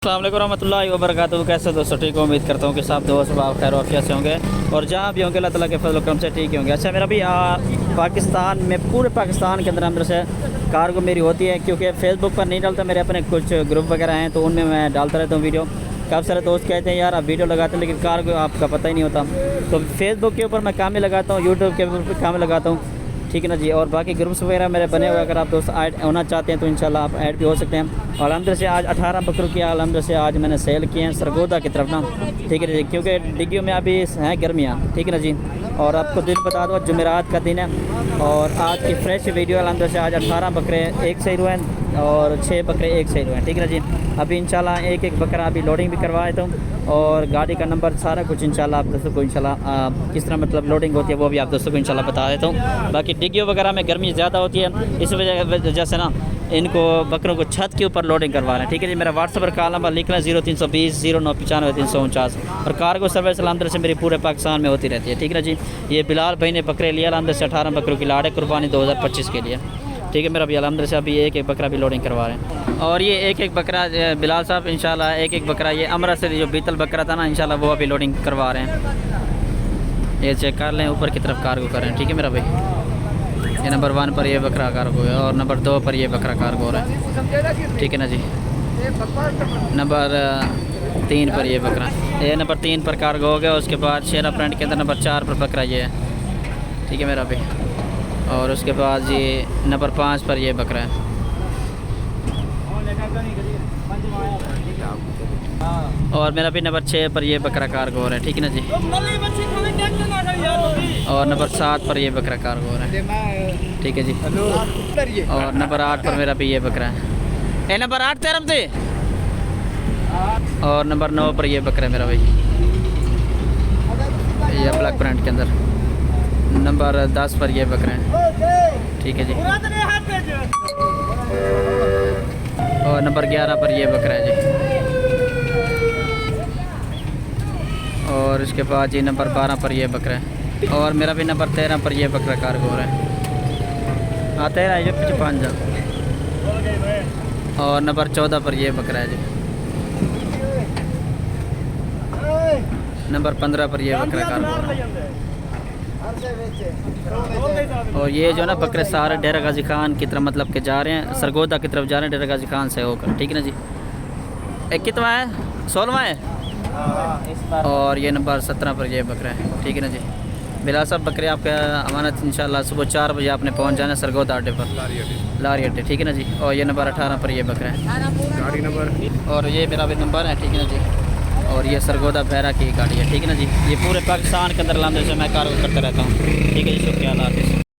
अस्सलाम वालेकुम रहमतुल्लाहि व बरकातहू। कैसे दोस्तों, ठीक हो? उम्मीद करता हूँ कि सब दोस्त बाब खैर आफियत से होंगे और जहाँ भी होंगे अल्लाह ताला के फजल करम से ठीक ही होंगे। अच्छा, मेरा भी पाकिस्तान में, पूरे पाकिस्तान के अंदर से कार्गो मेरी होती है, क्योंकि फेसबुक पर नहीं डालता, मेरे अपने कुछ ग्रुप वगैरह हैं तो उनमें मैं डालता रहता हूँ वीडियो। काफ़ी सारे दोस्त कहते हैं यार आप वीडियो लगाते हैं लेकिन कार्गो आपका पता ही नहीं होता। तो फेसबुक के ऊपर मैं काम ही लगाता हूँ, यूट्यूब के ऊपर काम लगाता हूँ, ठीक है ना जी। और बाकी ग्रुप्स वगैरह मेरे बने हुए, अगर आप दोस्त ऐड होना चाहते हैं तो इंशाल्लाह आप ऐड भी हो सकते हैं। और अलहमद से आज 18 बकरों की अलहमद से आज मैंने सेल किए हैं सरगोदा की तरफ ना, ठीक है जी, क्योंकि डिग्गियों में अभी हैं गर्मियाँ, ठीक है ना जी। और आपको दिन बता दो, जुमेरात का दिन है और आज की फ्रेश वीडियो अलहमद से आज 18 बकरे एक सही हुए हैं और 6 बकरे एक सही हुए हैं, ठीक है ना जी। अभी इंशाल्लाह एक एक बकरा अभी लोडिंग भी करवा देता हूँ और गाड़ी का नंबर सारा कुछ इंशाल्लाह आप दोस्तों को इंशाल्लाह किस तरह मतलब लोडिंग होती है वो भी आप दोस्तों को इंशाल्लाह बता देता हूँ। बाकी डिग्गियों वगैरह में गर्मी ज़्यादा होती है, इस वजह से ना इनको बकरों को छत के ऊपर लोडिंग करवा रहे हैं, ठीक है जी। मेरा व्हाट्सएप पर कॉल नंबर लिख लें 0320 0995 349। और कार्गो सर्विस अलहमद से मेरी पूरे पाकिस्तान में होती रहती है, ठीक है ना जी। ये बिलाल भाई ने बकरे लिया अलहमद से 18 बकरों की लाड़ है कुर्बानी 2025 के लिए, ठीक है। मेरा भी अलहमद से अभी एक एक बकरा भी लोडिंग करवा रहे हैं। और ये एक एक बकरा बिलाल साहब इंशाल्लाह एक एक बकरा ये अमरा से जो बीतल बकरा था ना इंशाल्लाह वो अभी लोडिंग करवा रहे हैं। ये चेक कर लें, ऊपर की तरफ कार्गो कर रहे हैं, ठीक है मेरा भाई। ये नंबर 1 पर ये बकरा कार्गो है और नंबर 2 पर ये बकरा कार्गो हो रहा है, ठीक है ना जी। नंबर 3 पर ये बकरा, ये नंबर 3 पर कार्गो हो गया। उसके बाद शेरा प्रिंट के अंदर नंबर 4 पर बकरा ये है, ठीक है मेरा भाई। और उसके बाद ये नंबर 5 पर ये बकरा है। और मेरा भी नंबर 6 पर ये बकरा कार्गो हो रहा है, ठीक है ना जी। और नंबर 7 पर ये बकरा कार्गो हो रहा है, ठीक है जी। और नंबर 8 पर मेरा भी ये बकरा है। ए नंबर 8 तेरम थे। और नंबर 9 पर ये बकरा है मेरा भाई, ये ब्लैक प्रिंट के अंदर। नंबर 10 पर ये बकरा है, ठीक है जी। और नंबर 11 पर ये बकरा है जी। और इसके बाद ये नंबर 12 पर ये बकरा है। और मेरा भी नंबर 13 पर ये बकरा कार्गो हो रहा है। हाँ 13 है, पीछे 5 जा। और नंबर 14 पर ये बकरा है जी। नंबर 15 पर ये बकरा कार्गो हो रहा है। और ये जो ना बकरे सारे डेरा गाजी खान की तरफ मतलब के जा रहे हैं, सरगोदा की तरफ जा रहे हैं डेरा गाजी खान से होकर, ठीक है ना जी। एक कितना है? 16वां है। और ये नंबर 17 पर ये बकरा है, ठीक है ना जी। बिलाल साहब बकरे आपका अमानत इंशाल्लाह सुबह 4 बजे आपने पहुंच जाना सरगोदा अड्डे पर, लारी अड्डे, ठीक है ना जी। और ये नंबर 18 पर ये बकरा है, गाड़ी नंबर। और ये मेरा भी नंबर है, ठीक है ना जी। और ये सरगोदा भैरा की गाड़ी है, ठीक है ना जी। ये पूरे पाकिस्तान के अंदर लाने से मैं कार्गो करता रहता हूँ, ठीक है जी। शुक्रिया, अल्लाह हाफ़िज़।